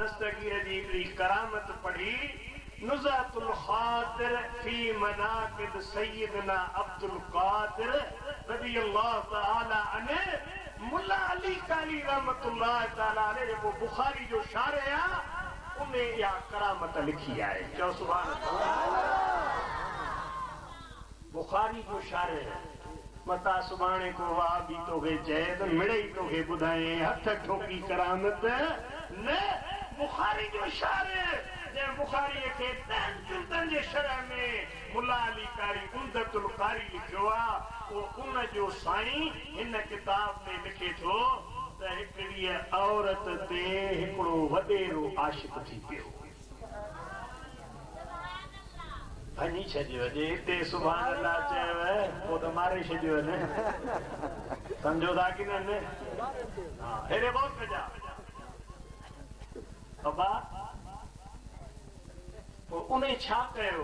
दस्तगीर जी हिकिड़ी करामत पढ़ी नुज़ातुल ख़ातिर फी मनाक़िब सय्यदना अब्दुल क़ादिर रज़ियल्लाहु तआला अन्हु मुल्ला अली काली रहमतुल्लाह तआला अलैहि जेको बुखारी जो शारे आ उन्हें या करामत लिखी है। चओ सुभान अल्लाह। बुखारी जो शारे मता सुभाणे को वाह भी तोखे चए त मिड़ई तोखे ॿुधाए हथ ठोकी करामत न बुखारी जो शारे जे बुखारी के 10 जुल्दन जे शरह में मुल्ला अली कारी उम्दतुल कारी लिखियो आ वो उन जो साईं इन किताब में लिखे थो त हिकड़ी औरत ते हिकड़ो वडेरो आशिक थी पियो भनी छॾियो जे हिते सुभान अल्लाह चयो पोइ त मारे छॾियो न सम्झो था की न हेॾे गौर कजा बाबा पोइ उन छा कयो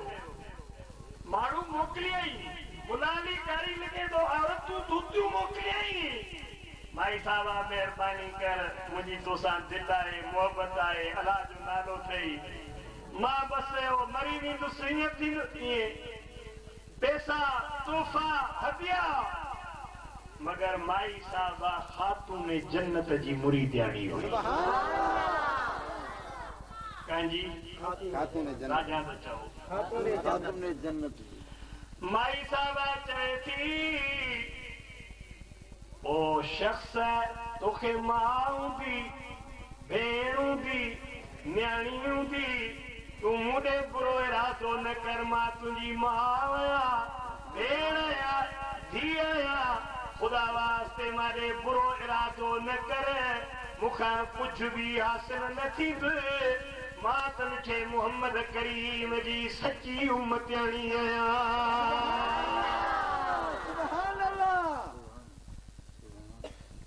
माण्हू मोकिलियई मुल्ला अली कारी लिखे थो औरतूं धूतियूं मोकिलियई माई साहबा महिरबानी कर मुंहिंजी तोसां दिलि आहे मोहबत आहे अलाह जो नालो अथई मां बस मरी वेंदुसि ईअं थींदो पैसा तोहफ़ा हदिया मगर माई साहबा ख़ातून जन्नत जी मुरीदियाणी हुई कंहिंजी राजा त चओ ख़ातून जन्नत माई साहबा चए थी ओ शख्स तोखे मां दी भेणूं दी न्याणियूं दी तू मुझे बुरो इरादो न कर मां तुझी मां आया भेण आया धी आया खुदा वास्ते मारे बुरो इरादो न कर मुखां कुछ भी हासिल न थींदो मां तनखे मोहम्मद करीम जी सच्ची उम्मतियाणी आया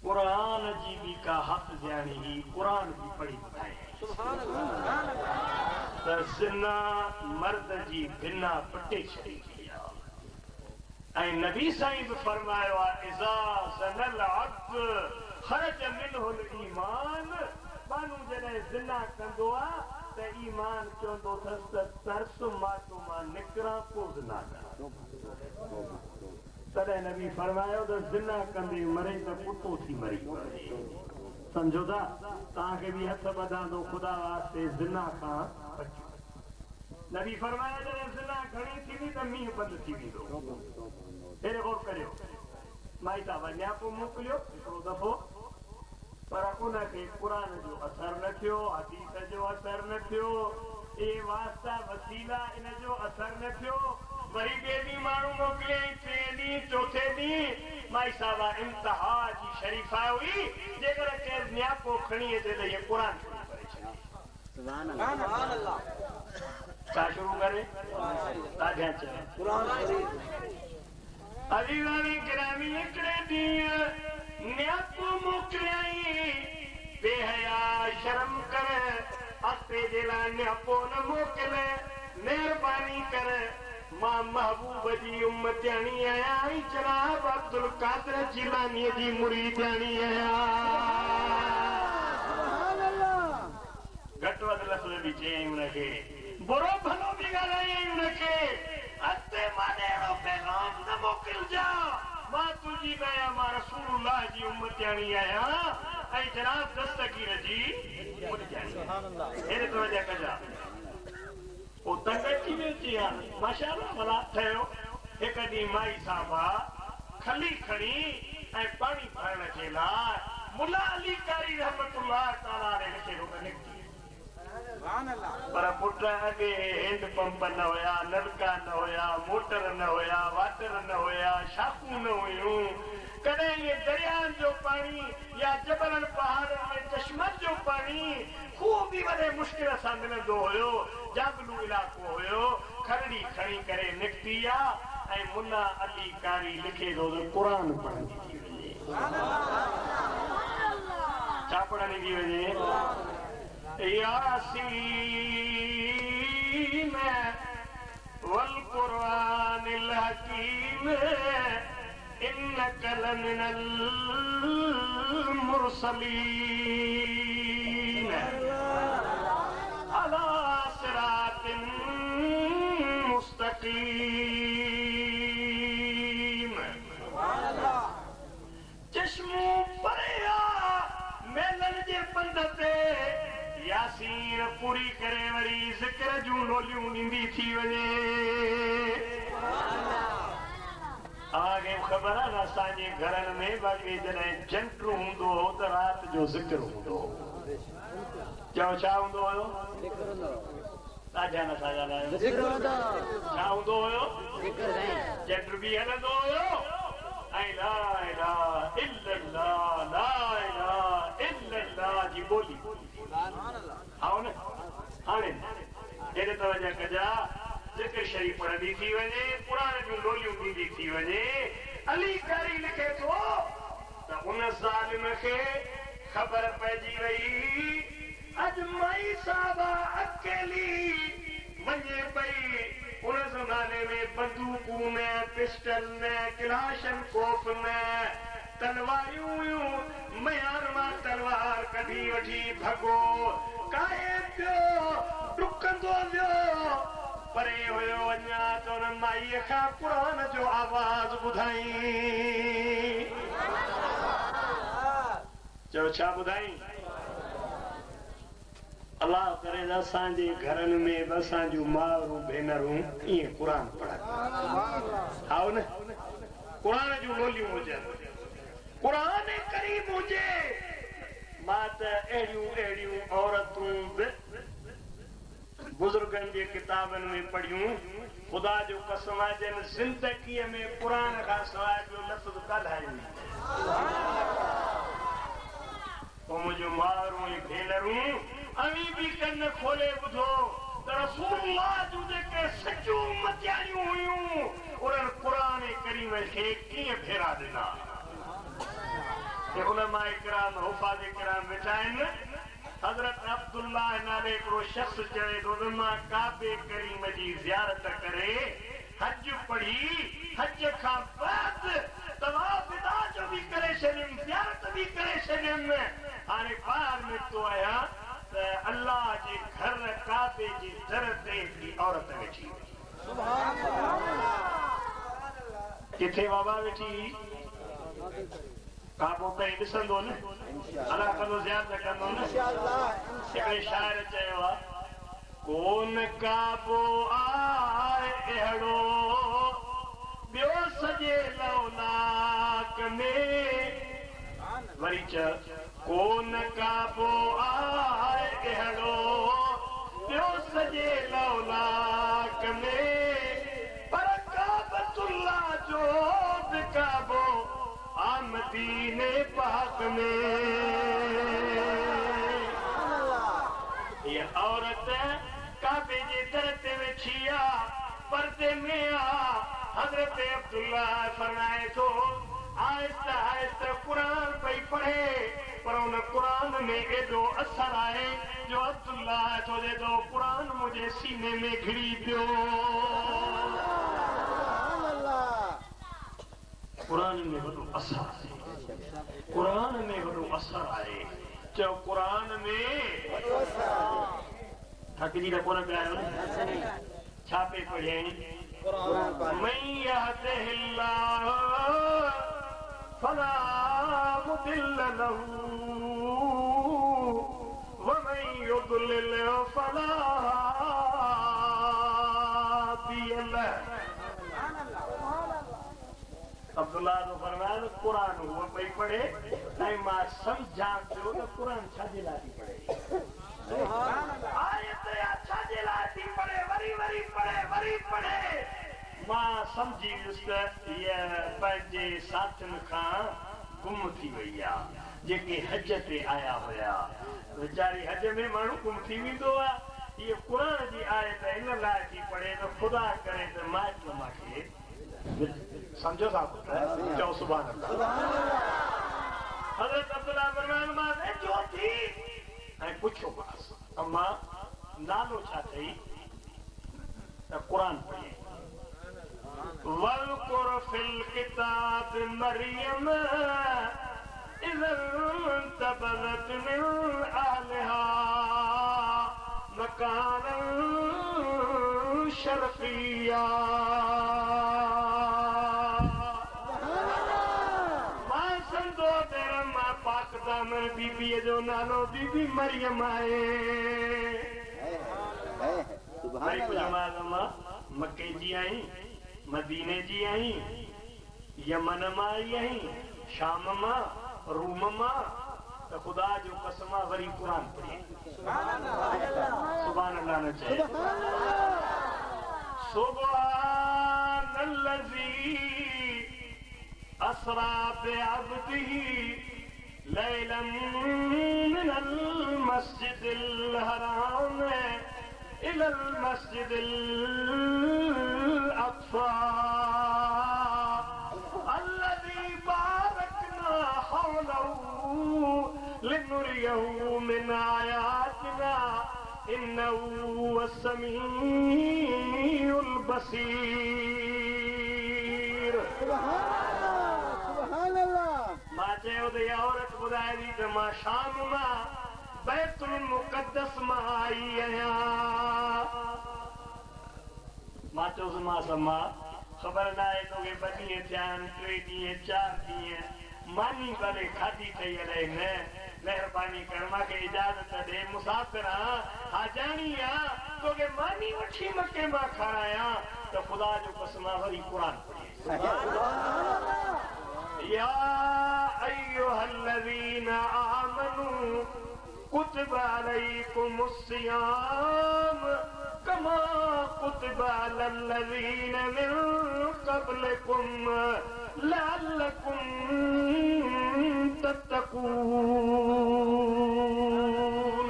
कुरान जी भी का हक जानी ही कुरान भी पढ़ी ॿुधाए त ज़िना मर्द जी बिना पटे छॾी ऐं नबी साईं भी फरमायो आहे इज़ा ज़नल अब्द ख़रज मिनहुल ईमान माण्हू जॾहिं ज़िना कंदो आहे त ईमान चवंदो अथसि त तरस मातो मां निकिरां पोइ ज़िना कयां तॾहिं नबी फरमायो त ज़िना कंदे मरे त कुतो थी मरी सम्झो था तव्हांखे बि हथ ॿधांदो ख़ुदा वास्ते ज़िना खां बचो नबी फरमायो जॾहिं ज़िना घणी थींदी त मींहुं बंदि थी वेंदो हेॾे गौर करियो माई साहब नियापो मोकिलियो हिकिड़ो दफ़ो पर उनखे क़ुर जो असर न थियो हदीस जो असर न थियो इहे वास्ता वसीला इन जो असर न थियो वरी ॿिए ॾींहुं माण्हू मोकिलियईं टे ॾींहुं चौथे ॾींहुं माई साहबा इंतहा जी शरीफ़ा हुई जेकर केरु नियापो खणी अचे त इहे क़ुर शुरू करे छॾे छा शुरू करे ताज़ा चए अजीज़ानी गिरामी हिकिड़े ॾींहुं नियापो मोकिलियईं बेहया शर्म कर अॻिते जे लाइ नियापो न मोकिल महिरबानी कर मां महबूब जी उम्मतियाणी आहियां ऐं जनाब अब्दुल कादिर जिलानी जी मुरीदियाणी आहियां घटि वधि लफ़्ज़ बि चयईं उनखे बुरो भलो बि ॻाल्हायईं उनखे अॻिते मां अहिड़ो पैगाम न मोकिलिजा मां तुंहिंजी न आहियां मां रसूलुल्लाह जी उम्मतियाणी आहियां ऐं जनाब दस्तगीर जी मुरीदियाणी हेॾे तवजह कजा वो तंग थी वेंदी आहे माशाअल्लाह भला थियो हिकु ॾींहुं माई साहबा खली खणी ऐं पाणी भरण जे लाइ मुल्ला अली कारी रहमतुल्लाह तआला अलैहि खे निकिती पर पुट अॻे हैंड पंप न हुया नलका न हुया मोटर न हुया वाटर न हुया शाखूं न हुयूं कॾहिं इहे दरियानि जो पाणी या जबलनि पहाड़नि में चश्मनि जो पाणी खूह बि वॾे मुश्किल सां मिलंदो हुयो जाबलू इलाइक़ो हुयो खरड़ी खणी करे निकिती आहे ऐं मुल्ला अली कारी लिखे थो त क़ुर पढ़ंदी थी वञे छा पढ़ंदी थी वञे यासीन वल क़ुरानिल हकीम इन्नक लमिनल मुरसलीन यासीन पूरी करे वरी ज़िक्र जूं लोलियूं ॾींदी थी वञे आगे ख़बर आहे न असांजे घरनि में बाक़ी जॾहिं जंटरू हूंदो हो त राति जो ज़िक्र हूंदो हो चओ छा हूंदो हुयो ॾाढा नथा ॻाल्हायो छा हूंदो हुयो जंट बि हलंदो हुयो ऐं ला इलाहा इल्लल्लाह ला इलाहा इल्लल्लाह जी ॿोली आओ न हाणे हेॾे तवजह कजा ज़िक्र शरीफ़ पढ़ंदी थी वञे क़ुरान जूं लोलियूं ॾींदी थी वञे अली कारी लिखे थो त उन ज़ालिम खे ख़बर पइजी वई अॼु माई साहबा अकेली वञे पई उन ज़माने में बंदूकूं न पिस्टल न क्लाशन कोफ न तलवारियूं हुयूं मयार मां तलवार कढी वठी भॻो काए पियो डुकंदो वियो परे हुयो अञा त हुन माईअ खां क़ुरान जो आवाज़ ॿुधाई चओ छा ॿुधाई अल्लाह करे असांजे घरनि में बि असांजूं माउरूं भेनरूं ईअं क़ुर पढ़नि आओ न क़ुर जूं ॿोलियूं हुजनि क़ुर करीम हुजे मां त अहिड़ियूं औरतूं बि बुज़ुर्गनि जे किताबनि में पढ़ियूं ख़ुदा जो कसम आहे जन ज़िंदगीअ में क़ुर खां सवाइ ॿियो लफ़्ज़ ॻाल्हायो पोइ मुंहिंजूं माउरूं ऐं भेनरूं अवी बि कन खोले ॿुधो त रसूलुल्लाह जूं जेके सचूं उम्मतियाणियूं हुयूं उन्हनि क़ुर करीम खे कीअं फेरा ॾिना उलमा इकराम हुफ़ाज़ इकराम वेठा आहिनि हज़रत अब्दुल्लाह नाले हिकिड़ो शख़्स चवे थो त मां काबे करीम जी ज़ियारत करे हज पढ़ी हज खां बाद तवाफ़ विदा जो बि करे छॾियुमि ज़ियारत बि करे छॾियुमि हाणे ॿाहिरि निकितो आहियां त अल्लाह जे घर काबे जी दर ते हिकिड़ी औरत वेठी किथे बाबा वेठी काबो त ॾिसंदो न अलाह कंदो ज़ियारत कंदो न हिकिड़े शाइर चयो आहे कोन काबो आहे अहिड़ो ॿियो सॼे लौलाक में वरी चयो कोन काबो आहे अहिड़ो ॿियो सॼे लौलाक में पर काबतुल्लाह जो बि काबो मदीने पाक में ये औरत काबे जे दर ते वेठी आहे पर्दे में आहे हज़रत अब्दुल्लाह फरमाए थो आहिस्ता आहिस्ता क़ुर पई पढ़े पर उन क़ुर में एॾो असर आहे जो अब्दुल्लाह चवे थो क़ुर मुंहिंजे सीने में घिरी पियो क़ुरान में वॾो असर आहे क़ुरान में वॾो असर आहे चओ क़ुरान में थकिजी त कोन पिया आहियो न छा पे पढ़ियईं من يهده الله فلا مضل له ومن يضلل فلا هادي له अब्दुल्लाह जो फरमाया त क़ुरान हुआ पई पढ़े ऐं मां सम्झां पियो त क़ुरान छाजे लाइ थी पढ़े आयत छाजे लाइ थी पढ़े वरी पढ़े मां सम्झी वियुसि त हीअ पंहिंजे साथियुनि खां गुम थी वई आहे जेके हज ते आया हुया वीचारी हज में माण्हू गुम थी वेंदो आहे हीअ क़ुरान जी आयत इन लाइ थी पढ़े त ख़ुदा करे त माइट मूंखे समझो था चओ सुभान अल्लाह हज़रत अब्दुल्लाह फरमाए मां वेठो थी ऐं पुछियो मांसि अम्मा नालो छा अथई त क़ुरान पढ़ी वल्कुर फिल किताब मरियम इज़ तबरत मिन अहलिहा मकानन शरफिया बीबी जो नालो बीबी मरियम आहे मके जी आई मदीने जी आई यमन मां आई आई शाम मां रूम मां तो खुदा जो कसमा वरी कुरान पढ़ी सुभान अल्लाह न चए सुभानल्लज़ी असरा बिअब्दिही लैलन मिनल मस्जिदिल हराम इलल मस्जिदिल अक़सा अल्लज़ी बारकना हौलहू लिनुरियहू मिन आयातिना इन्नहू हुवस्समीउल बसीर। सुभान अल्लाह। मां चयो त इहा औरत ॿुधाए थी त मां शाम मां बैतुल मुक़द्दस मां आई आहियां। मां चयोसि मां ख़बर न आहे तोखे 2 ॾींहं थिया आहिनि 3 ॾींहं 4 ॾींहं मानी करे खाधी ठही अलाए न मेहरबानी कर मूंखे इजाज़त ॾे मुसाफ़िर आहियां हाजानी आहियां तोखे मानी वठी मके मां खारायां त ख़ुदा जो कसम वरी क़ुरान पढ़ी या अय्युहल्लज़ीना आमनू कुतिबा अलैकुमुस सियाम कमा कुतिबा अलल्लज़ीना मिन क़ब्लिकुम लअल्लकुम तत्तकून।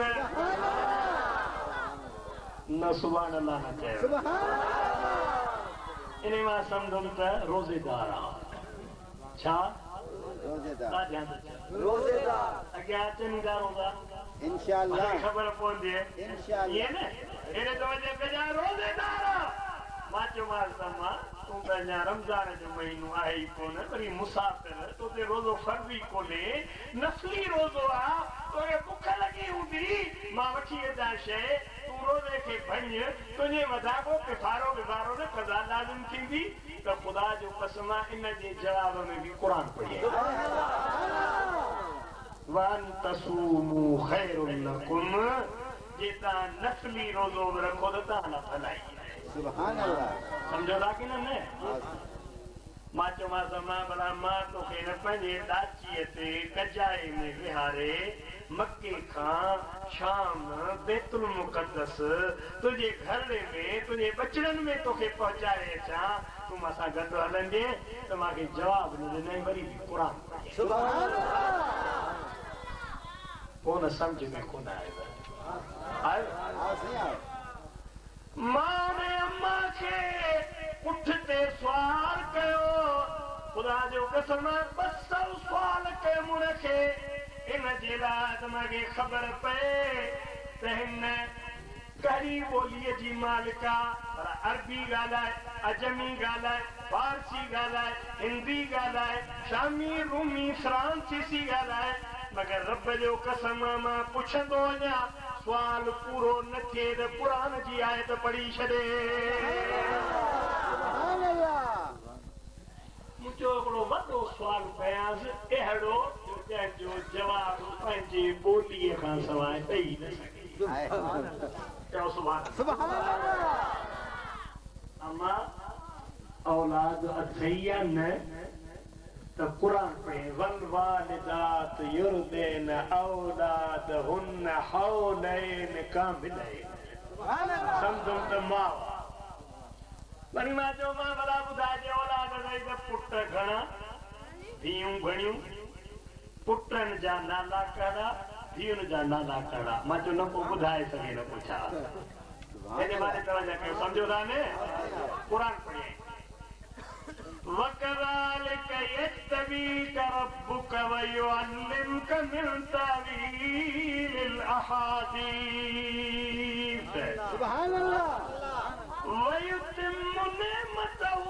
न सुभान अल्लाह न चयो इन मां सम्झुमि त रोज़ेदार छा रोज़ेदार अॻियां अचनि था रोज़ा इंशाअल्लाह ख़बर पवंदी इंशाअल्लाह न इन जो वजह कजा रोज़ेदार मां चयोमांसि मां तूं त अञा रमज़ान जो महीनो आहे ई कोन वरी मुसाफ़िर तोते रोज़ो फर्ज़ी कोन्हे नफ़ली रोज़ो आहे तोखे बुख लॻी हूंदी मां वठी अचां शइ तूं रोज़े खे भञ तुंहिंजे मथां को किफ़ारो विफ़ारो न क़ज़ा लाज़िम थींदी त ख़ुदा जो कसम इन जे जवाब में बि क़ुरान पढ़ी वअन तसूमू खैरुन लकुम जे तव्हां नफ़ली रोज़ो बि रखो त तव्हां लाइ भलाई सुभान अल्लाह समझो था कि न मां चयोमांसि भला मां तोखे न पंहिंजे ॾाचीअ ते कजाए में विहारे मके खां शाम बैतुल मुक़द्दस तुंहिंजे घरड़े में तुंहिंजे बचड़नि में तोखे पहुचाए अचां तूं मूं सां गॾु हलंदे त मूंखे जवाबु न ॾिनई वरी बि क़ुरान सुभान अल्लाह कोन सम्झ में कोन आयो मां ने अम्मा खे पुठ ते सुवाल कयो ख़ुदा जो कसम 200 सुवाल कयो मुड़ खे इन जे लाइ त मूंखे ख़बर पए त हिन कहिड़ी ॿोलीअ जी मालिका पर अरबी ॻाल्हाए अजमी ॻाल्हाए फारसी ॻाल्हाए हिंदी ॻाल्हाए शामी रूमी फ्रांसीसी ॻाल्हाए मगर रब जो कसम मां पुछंदो वञा सुवाल पूरो न थिए त क़ुरान जी आयत पढ़ी छॾे मुंहिंजो हिकिड़ो वॾो सुवाल कयांसि अहिड़ो जंहिंजो जवाबु पंहिंजी ॿोलीअ खां सवाइ ॾेई न सघे चओ सुभान अम्मा औलाद अथई या न त क़ुरान पढ़े वल वालिदात युरदिन औलादहुन हौलैन कामिलैन सम्झो त मां वरी मां चयो मां भला ॿुधाइजे औलाद अथई त पुट घणा धीअरूं घणियूं पुटनि जा नाला कहिड़ा धीअरुनि जा नाला कहिड़ा मां चयो न को ॿुधाए सघे न को छा हिन बारे तवजो कयो सम्झो था न क़ुरान पढ़े وَكَذَلِكَ يَجْتَبِيكَ رَبُّكَ وَيُعَلِّمُكَ مِنْ تَأْوِيلِ الْأَحَادِيثِ سبحان الله وَيُتِمُّ نِعْمَتَهُ